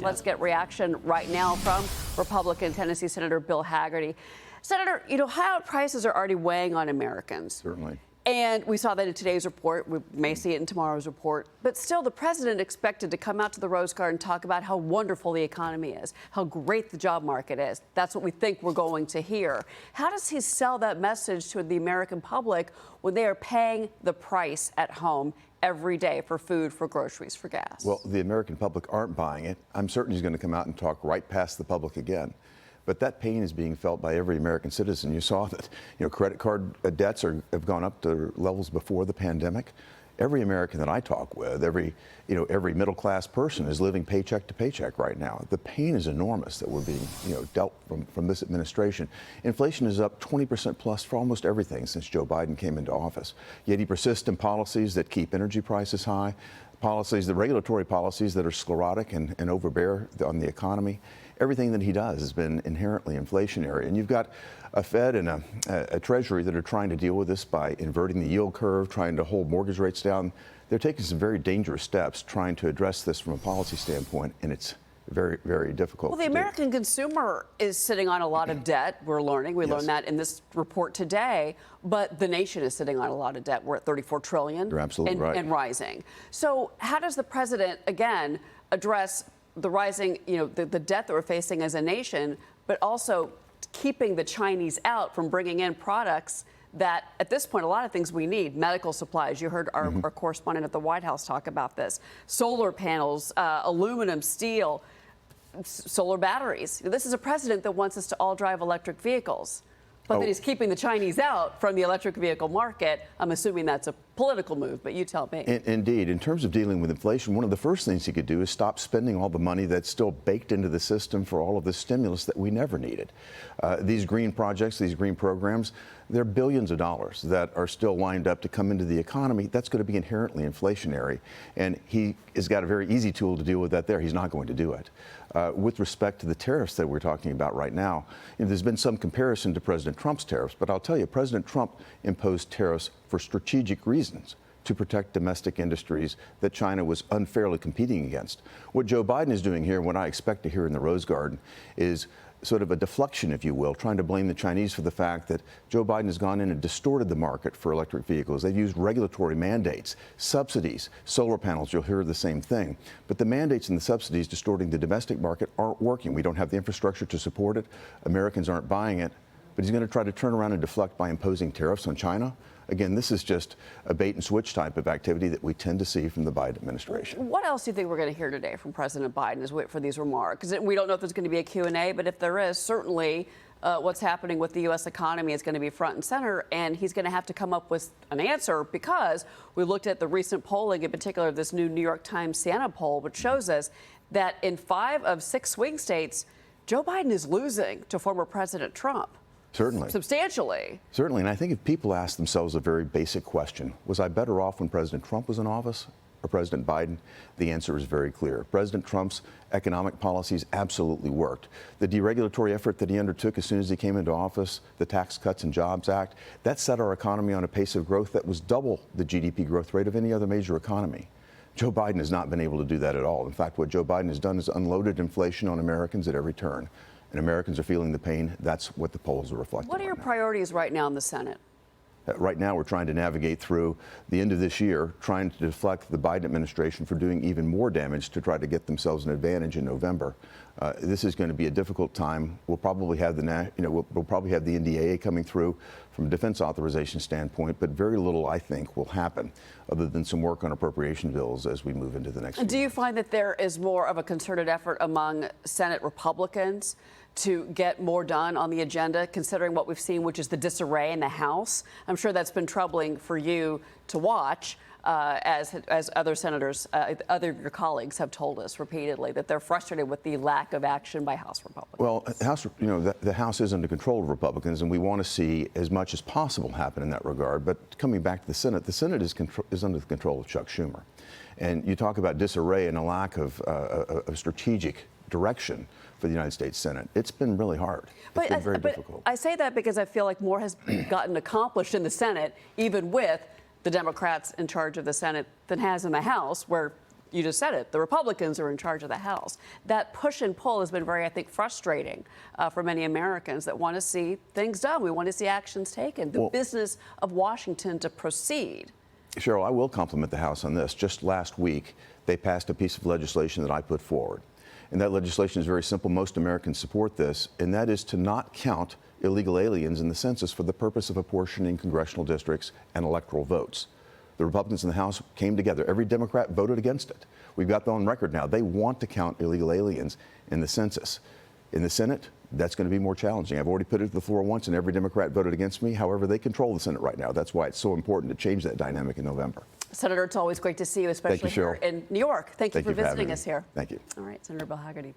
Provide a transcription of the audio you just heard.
Let's get reaction right now from Republican Tennessee Senator Bill Hagerty. Senator, high prices are already weighing on Americans. Certainly. And we saw that in today's report. We may see it in tomorrow's report. But still, the president expected to come out to the Rose Garden and talk about how wonderful the economy is, how great the job market is. That's what we think we're going to hear. How does he sell that message to the American public when they are paying the price at home every day for food, for groceries, for gas? Well, the American public aren't buying it. I'm certain he's going to come out and talk right past the public again. But that pain is being felt by every American citizen. You saw that, credit card debts have gone up to levels before the pandemic. Every American that I talk with, every middle-class person is living paycheck to paycheck right now. The pain is enormous that we're being, dealt from this administration. Inflation is up 20% plus for almost everything since Joe Biden came into office. Yet he persists in policies that keep energy prices high, the regulatory policies that are sclerotic and overbear on the economy. Everything that he does has been inherently inflationary. And you've got a Fed and a Treasury that are trying to deal with this by inverting the yield curve, trying to hold mortgage rates down. They're taking some very dangerous steps trying to address this from a policy standpoint, and it's very, very difficult. Well, the American consumer is sitting on a lot of debt. We're learning. We learned that in this report today. But the nation is sitting on a lot of debt. We're at $34 trillion. You're absolutely right. And rising. So how does the president, again, address the rising, the debt that we're facing as a nation, but also keeping the Chinese out from bringing in products that, at this point, a lot of things we need, medical supplies. You heard our correspondent at the White House talk about this. Solar panels, aluminum, steel, solar batteries. This is a president that wants us to all drive electric vehicles, but that he's keeping the Chinese out from the electric vehicle market. I'm assuming that's a political move, but you tell me. Indeed. In terms of dealing with inflation, one of the first things he could do is stop spending all the money that's still baked into the system for all of the stimulus that we never needed. These green projects, these green programs, they're billions of dollars that are still lined up to come into the economy. That's going to be inherently inflationary. And he has got a very easy tool to deal with that there. He's not going to do it. With respect to the tariffs that we're talking about right now, there's been some comparison to President Trump's tariffs, but I'll tell you, President Trump imposed tariffs for strategic reasons to protect domestic industries that China was unfairly competing against. What Joe Biden is doing here, and what I expect to hear in the Rose Garden, is sort of a deflection, if you will, trying to blame the Chinese for the fact that Joe Biden has gone in and distorted the market for electric vehicles. They've used regulatory mandates, subsidies, solar panels, you'll hear the same thing. But the mandates and the subsidies distorting the domestic market aren't working. We don't have the infrastructure to support it. Americans aren't buying it. But he's going to try to turn around and deflect by imposing tariffs on China. Again, this is just a bait and switch type of activity that we tend to see from the Biden administration. What else do you think we're going to hear today from President Biden as we wait for these remarks? Because we don't know if there's going to be a Q&A, but if there is, certainly what's happening with the U.S. economy is going to be front and center, and he's going to have to come up with an answer because we looked at the recent polling, in particular this new New York Times Siena poll, which shows us that in 5 of 6 swing states, Joe Biden is losing to former President Trump. Certainly. Substantially. Certainly. And I think if people ask themselves a very basic question, was I better off when President Trump was in office or President Biden? The answer is very clear. President Trump's economic policies absolutely worked. The deregulatory effort that he undertook as soon as he came into office, the Tax Cuts and Jobs Act, that set our economy on a pace of growth that was double the GDP growth rate of any other major economy. Joe Biden has not been able to do that at all. In fact, what Joe Biden has done is unloaded inflation on Americans at every turn. And Americans are feeling the pain. That's what the polls are reflecting. What are your priorities right now in the Senate? Right now, we're trying to navigate through the end of this year, trying to deflect the Biden administration for doing even more damage to try to get themselves an advantage in November. This is going to be a difficult time. We'll probably have we'll probably have the NDAA coming through from a defense authorization standpoint, but very little, I think, will happen other than some work on appropriation bills as we move into the next. Do you find that there is more of a concerted effort among Senate Republicans to get more done on the agenda, considering what we've seen, which is the disarray in the House? I'm sure that's been troubling for you to watch, as other senators, your colleagues have told us repeatedly that they're frustrated with the lack of action by House Republicans. Well, the House is under control of Republicans, and we want to see as much as possible happen in that regard. But coming back to the Senate is under the control of Chuck Schumer. And you talk about disarray and a lack of strategic direction for the United States Senate. It's been really hard. It's been very difficult. I say that because I feel like more has gotten accomplished in the Senate, even with the Democrats in charge of the Senate, than has in the House, where you just said it, the Republicans are in charge of the House. That push and pull has been very, I think, frustrating for many Americans that want to see things done. We want to see actions taken, the business of Washington to proceed. Cheryl, I will compliment the House on this. Just last week, they passed a piece of legislation that I put forward. And that legislation is very simple. Most Americans support this, and that is to not count illegal aliens in the census for the purpose of apportioning congressional districts and electoral votes. The Republicans in the House came together. Every Democrat voted against it. We've got that on record now. They want to count illegal aliens in the census. In the Senate, that's going to be more challenging. I've already put it to the floor once, and every Democrat voted against me. However, they control the Senate right now. That's why it's so important to change that dynamic in November. Senator, it's always great to see you, especially here in New York. Thank you for visiting us here. Thank you. All right, Senator Bill Hagerty.